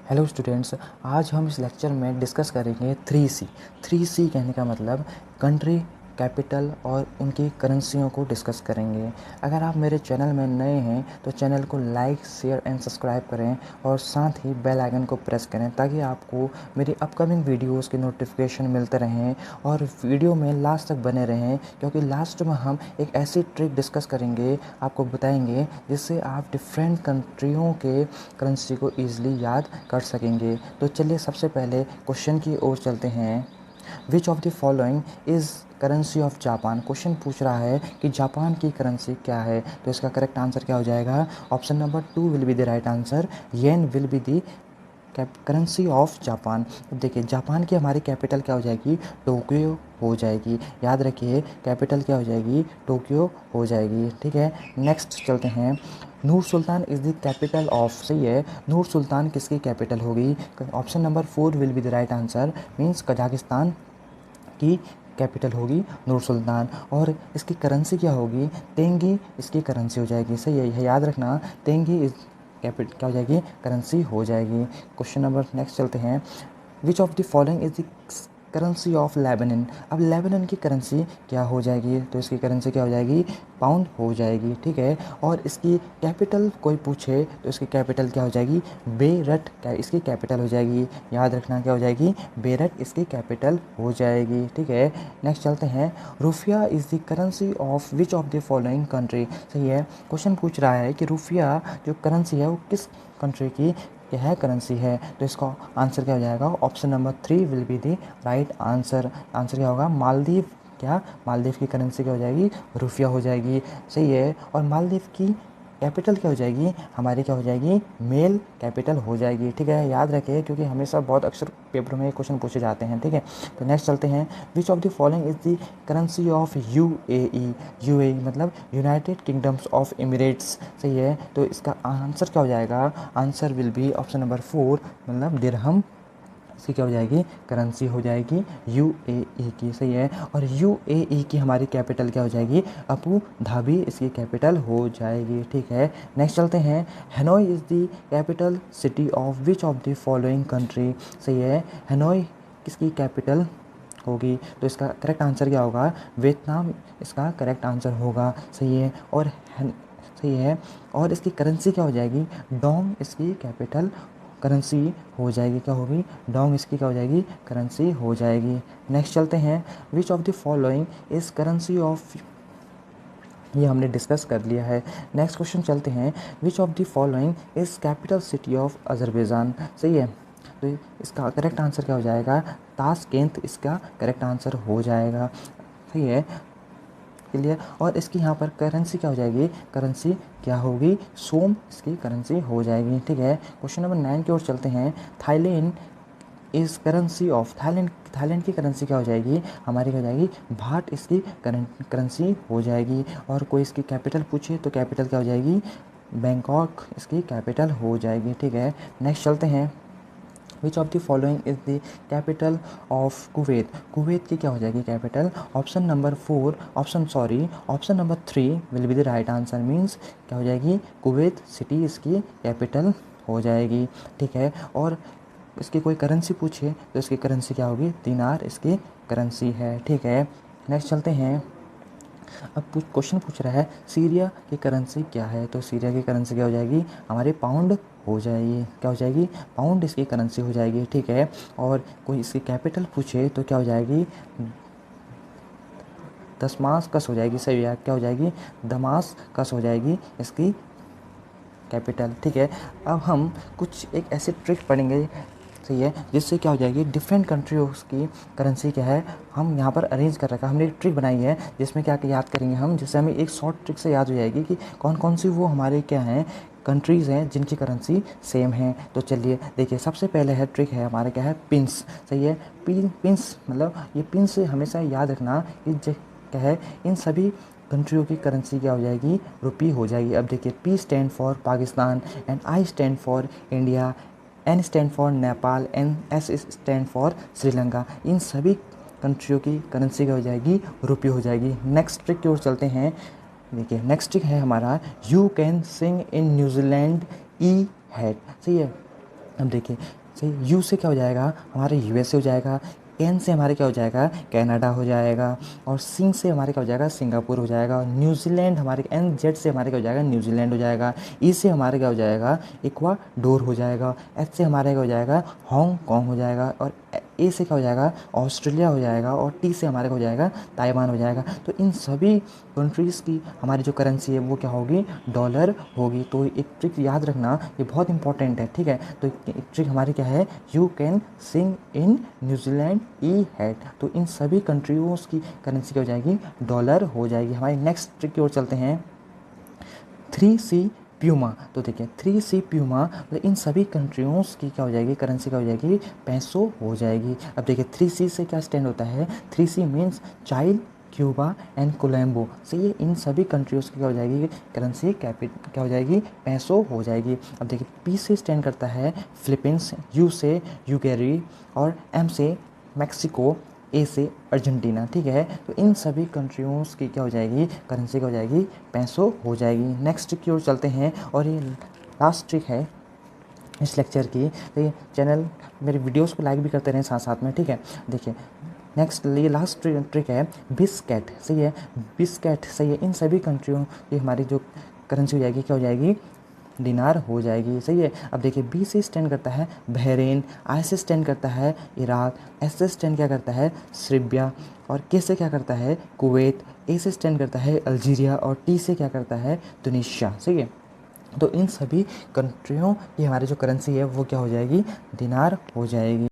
Hello students, आज हम इस लेक्चर में डिस्कस करेंगे 3C। 3C कहने का मतलब कंट्री, कैपिटल और उनकी करेंसियों को डिस्कस करेंगे। अगर आप मेरे चैनल में नए हैं तो चैनल को लाइक, शेयर एंड सब्सक्राइब करें और साथ ही बेल आइकन को प्रेस करें ताकि आपको मेरी अपकमिंग वीडियोस के नोटिफिकेशन मिलते रहें और वीडियो में लास्ट तक बने रहें, क्योंकि लास्ट में हम एक ऐसी ट्रिक डिस्कस करेंगे, आपको बताएंगे जिससे आप डिफरेंट कंट्रियों के करेंसी को ईजिली याद कर सकेंगे। तो चलिए सबसे पहले क्वेश्चन की ओर चलते हैं। Which of the following is currency of Japan. Question पूछ रहा है कि जापान की करेंसी क्या है, तो इसका करेक्ट आंसर क्या हो जाएगा? Option number 2 will be the right answer. Yen will be the currency of Japan. देखिए जापान की हमारी कैपिटल क्या हो जाएगी? टोक्यो हो जाएगी। याद रखिए कैपिटल क्या हो जाएगी? टोक्यो हो जाएगी। ठीक है, नेक्स्ट चलते हैं। नूर सुल्तान इज़ द कैपिटल ऑफ। सही है, नूर सुल्तान किसकी कैपिटल होगी? Option number 4 will be the right answer. Means Kazakhstan की कैपिटल होगी नूर सुल्तान। और इसकी करेंसी क्या होगी? तेंगी इसकी करेंसी हो जाएगी। सही है, याद रखना, तेंगी इज कैपिटल क्या हो जाएगी? करेंसी हो जाएगी। क्वेश्चन नंबर नेक्स्ट चलते हैं। Which of the following is the currency of Lebanon. अब लेबनन की करेंसी क्या हो जाएगी? तो इसकी करेंसी क्या हो जाएगी? पाउंड हो जाएगी। ठीक है, और इसकी कैपिटल कोई पूछे तो इसकी कैपिटल क्या हो जाएगी? बेरट इसकी कैपिटल हो जाएगी। याद रखना क्या हो जाएगी? बेरट इसकी कैपिटल हो जाएगी। ठीक है, नेक्स्ट चलते हैं। रुपया is the currency of which of the following country. सही है, क्वेश्चन पूछ रहा है कि रुपया जो करेंसी है वो किस कंट्री की यह करेंसी है, तो इसका आंसर क्या हो जाएगा? Option number 3 will be the right answer. Answer क्या होगा? मालदीव। क्या मालदीव की करेंसी क्या हो जाएगी? रुपया हो जाएगी। सही है, और मालदीव की कैपिटल क्या हो जाएगी? हमारी क्या हो जाएगी? मेल कैपिटल हो जाएगी। ठीक है, याद रखिए क्योंकि हमेशा बहुत अक्सर पेपर में क्वेश्चन पूछे जाते हैं। ठीक है, तो नेक्स्ट चलते हैं। Which of the following is the currency of UAE. UAE मतलब यूनाइटेड किंगडम्स ऑफ एमिरेट्स। सही है, तो इसका आंसर क्या हो जाएगा? Answer will be option number 4 मतलब दिरहम इसकी क्या हो जाएगी? करेंसी हो जाएगी यूएई की। सही है, और यूएई की हमारी कैपिटल क्या हो जाएगी? अबू धाबी इसकी कैपिटल हो जाएगी। ठीक है, नेक्स्ट चलते हैं। Hanoi is the capital city of which of the following country. सही है, हनोई किसकी कैपिटल होगी? तो इसका करेक्ट आंसर क्या होगा? वियतनाम इसका करेक्ट आंसर होगा। सही है, और सही है, और इसकी करेंसी क्या हो जाएगी? डोंग इसकी कैपिटल करेंसी हो जाएगी। क्या होगी? डोंग इसकी क्या हो जाएगी? करेंसी हो जाएगी। नेक्स्ट चलते हैं। Which of the following is currency of, ये हमने डिस्कस कर लिया है। नेक्स्ट क्वेश्चन चलते हैं। Which of the following is capital city of Azerbaijan. सही है, तो इसका करेक्ट आंसर क्या हो जाएगा? ताशकेंत इसका करेक्ट आंसर हो जाएगा। सही है, क्लियर। और इसकी यहाँ पर करेंसी क्या हो जाएगी? करेंसी क्या होगी? सोम इसकी करेंसी हो जाएगी। ठीक है, क्वेश्चन नंबर 9 की ओर चलते हैं। Thailand is currency of. Thailand की करेंसी क्या हो जाएगी? हमारी क्या हो जाएगी? भाट इसकी करेंसी हो जाएगी। और कोई इसकी कैपिटल पूछे तो कैपिटल क्या हो जाएगी? बैंकॉक इसकी कैपिटल हो जाएगी। ठीक है, नेक्स्ट चलते हैं। Which of the following is the capital of Kuwait. Kuwait की क्या हो जाएगी capital? Option number 3 will be the right answer. Means क्या हो जाएगी? कुवैत सिटी इसकी कैपिटल हो जाएगी। ठीक है, और इसकी कोई करेंसी पूछे तो इसकी करेंसी क्या होगी? दिनार इसकी करेंसी है। ठीक है, नेक्स्ट चलते हैं। अब क्वेश्चन पूछ रहा है सीरिया की करेंसी क्या है, तो सीरिया की करेंसी क्या हो जाएगी? हमारी पाउंड हो जाएगी। क्या हो जाएगी? पाउंड इसकी करेंसी हो जाएगी। ठीक है, और कोई इसकी कैपिटल पूछे तो क्या हो जाएगी? दमास्कस हो जाएगी। सही है, क्या हो जाएगी? दमास्कस हो जाएगी इसकी कैपिटल। ठीक है, अब हम कुछ एक ऐसे ट्रिक पढ़ेंगे, सही है, जिससे क्या हो जाएगी? डिफरेंट कंट्रीज की करेंसी क्या है हम यहाँ पर अरेंज कर रखा है। हमने एक ट्रिक बनाई है जिसमें क्या याद करेंगे हम, जिससे हमें एक शॉर्ट ट्रिक से याद हो जाएगी कि कौन कौन सी वो हमारे क्या हैं कंट्रीज़ हैं जिनकी करेंसी सेम है। तो चलिए देखिए, सबसे पहले है ट्रिक है हमारा क्या है? पिंस। सही है, पिंस मतलब ये पिंस से हमेशा याद रखना कि क्या है, इन सभी कंट्रियों की करेंसी क्या हो जाएगी? रुपी हो जाएगी। अब देखिए, P stand for Pakistan and I stand for India, N stand for Nepal and S stand for Sri Lanka. इन सभी कंट्रियों की करेंसी क्या हो जाएगी? रुपी हो जाएगी। नेक्स्ट ट्रिक की ओर चलते हैं। देखिए नेक्स्ट ट्रिक है हमारा, you can sing in New Zealand E had. सही है, अब देखिए सही, यू से क्या हो जाएगा हमारे यूएसए हो जाएगा, एन से हमारे क्या हो जाएगा कनाडा हो जाएगा, और सिंग से हमारे क्या हो जाएगा सिंगापुर हो जाएगा, और न्यूजीलैंड हमारे एन जेड से हमारे क्या हो जाएगा न्यूजीलैंड हो जाएगा, ई से हमारे क्या हो जाएगा इक्वाडोर हो जाएगा, एच से हमारे क्या हो जाएगा हांगकांग हो जाएगा, और ए से क्या हो जाएगा ऑस्ट्रेलिया हो जाएगा, और टी से हमारे क्या हो जाएगा ताइवान हो जाएगा। तो इन सभी कंट्रीज़ की हमारी जो करेंसी है वो क्या होगी डॉलर होगी। तो एक ट्रिक याद रखना, ये बहुत इंपॉर्टेंट है, ठीक है। तो एक ट्रिक हमारी क्या है, you can sing in New Zealand E had. तो इन सभी कंट्रीज़ की करेंसी क्या हो जाएगी डॉलर हो जाएगी। हमारी नेक्स्ट ट्रिक की ओर चलते हैं, 3C प्यूमा। तो देखिए 3C प्यूमा मतलब इन सभी कंट्रियों की क्या हो जाएगी करेंसी क्या हो जाएगी पैसो हो जाएगी। अब देखिए 3C से क्या स्टैंड होता है, 3C means child, Cuba and Colombo. सही है, इन सभी कंट्रीज़ की क्या हो जाएगी करेंसी क्या हो जाएगी पैसो हो जाएगी। अब देखिए पी से स्टैंड करता है फिलीपींस, यू से यूगेरी, और एम से मैक्सिको, ए से अर्जेंटीना, ठीक है। तो इन सभी कंट्रियों की क्या हो जाएगी करेंसी क्या हो जाएगी पैसो हो जाएगी। नेक्स्ट की ओर चलते हैं, और ये लास्ट ट्रिक है इस लेक्चर की। तो ये चैनल मेरे वीडियोस को लाइक भी करते रहें साथ साथ में, ठीक है। देखिए नेक्स्ट ये लास्ट ट्रिक है बिस्केट। सही है, बिस्केट सही है, इन सभी कंट्रियों की हमारी जो करेंसी हो जाएगी क्या हो जाएगी दिनार हो जाएगी। सही है। अब देखिए बी से स्टैंड करता है बहरीन, आई से स्टैंड करता है इराक, एस से स्टैंड क्या करता है सर्बिया, और के से क्या करता है कुवैत, ए से स्टैंड करता है अल्जीरिया, और टी से क्या करता है तुनीशिया। सही है। तो इन सभी कंट्रियों की हमारी जो करेंसी है वो क्या हो जाएगी दिनार हो जाएगी।